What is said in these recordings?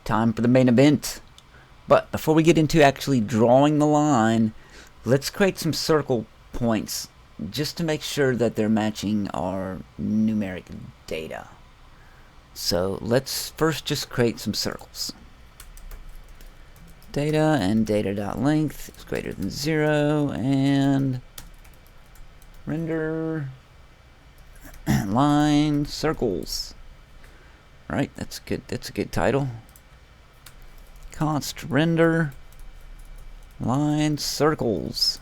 time for the main event. But before we get into actually drawing the line, let's create some circle points just to make sure that they're matching our numeric data. So let's first just create some circles. Data and data.length is greater than 0, and render line circles. Alright, that's good. That's a good title. Const render line circles.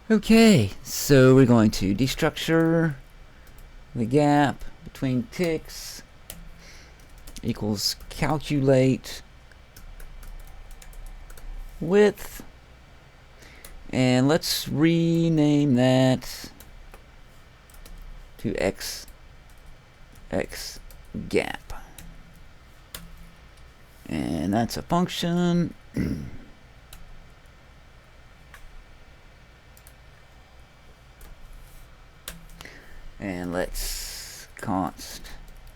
Okay, so we're going to destructure the gap between ticks equals calculate width, and let's rename that to x gap, and that's a function. And let's const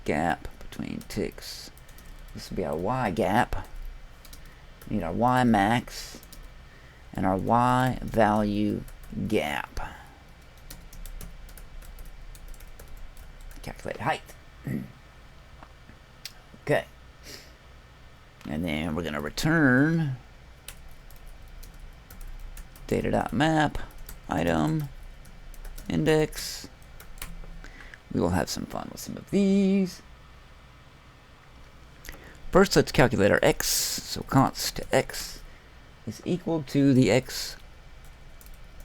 gap between ticks. This will be our y gap. We need our y max and our y value gap. Calculate height. Okay. And then we're going to return data.map item index. We will have some fun with some of these. First, let's calculate our x. So const x is equal to the x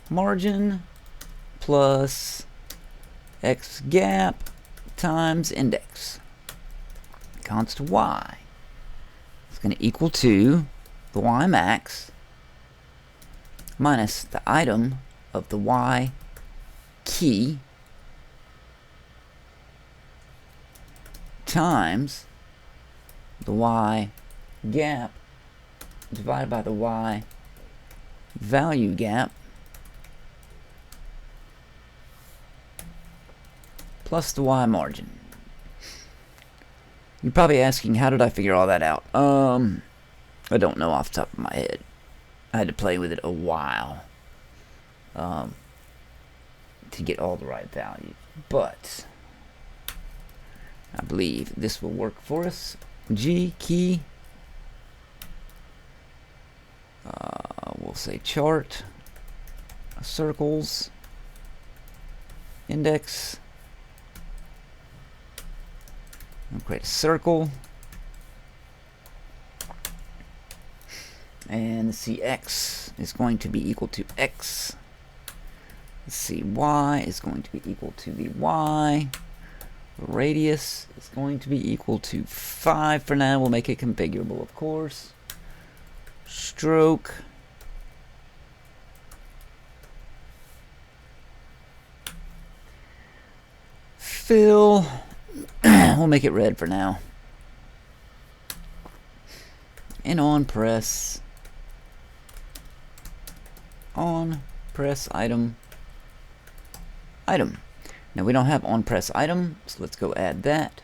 margin plus x gap times index. Const y is going to equal to the y max minus the item of the y key times the y gap divided by the y value gap plus the y margin. You're probably asking, how did I figure all that out? I don't know off the top of my head. I had to play with it a while to get all the right values, but I believe this will work for us. G key. We'll say chart circles index. We'll create a circle, and the CX is going to be equal to X. The CY is going to be equal to the Y. Radius is going to be equal to 5 for now. We'll make it configurable, of course. Stroke. Fill. We'll make it red for now. And on press item. Now we don't have on press item, so let's go add that.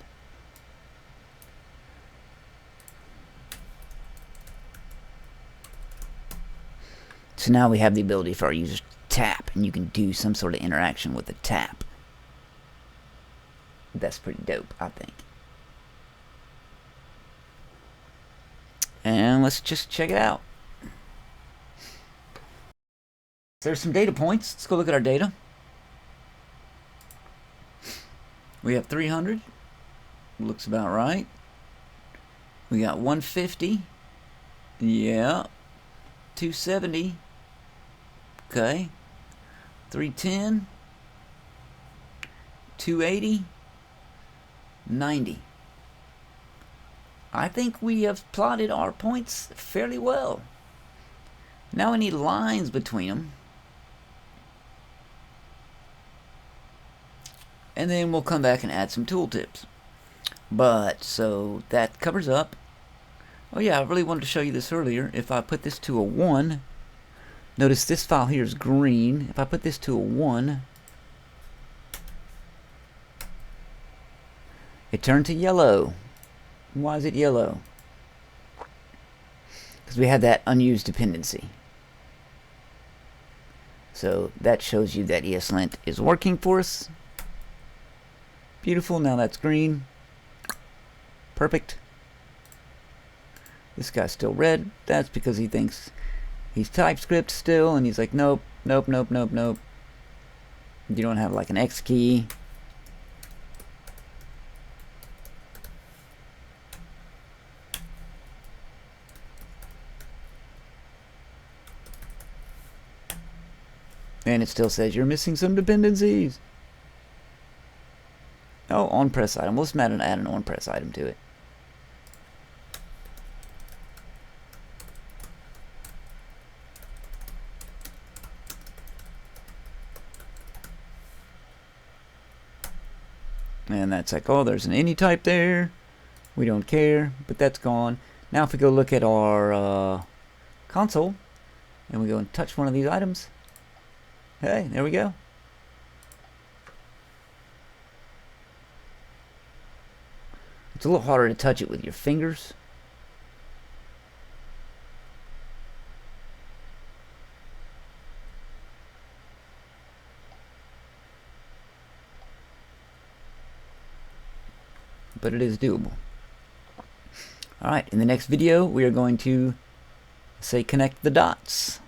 So now we have the ability for our users to tap, and you can do some sort of interaction with the tap. That's pretty dope, I think. And let's just check it out. There's some data points. Let's go look at our data. We have 300. Looks about right. We got 150. Yeah. 270. Okay. 310. 280. 90. I think we have plotted our points fairly well. Now we need lines between them. And then we'll come back and add some tooltips. But, so that covers up. Oh yeah, I really wanted to show you this earlier. If I put this to a 1, notice this file here is green. If I put this to a 1, it turned to yellow. Why is it yellow? Because we have that unused dependency. So that shows you that ESLint is working for us. Beautiful. Now that's green. Perfect. This guy's still red. That's because he thinks he's TypeScript still, and he's like, nope, nope, nope, nope, nope. You don't have like an X key. And it still says you're missing some dependencies. Oh, on-press item. Let's add an on-press item to it. And that's like, oh, there's an any type there. We don't care, but that's gone. Now if we go look at our console, and we go and touch one of these items, hey, there we go. It's a little harder to touch it with your fingers. But it is doable. Alright, in the next video we are going to say connect the dots.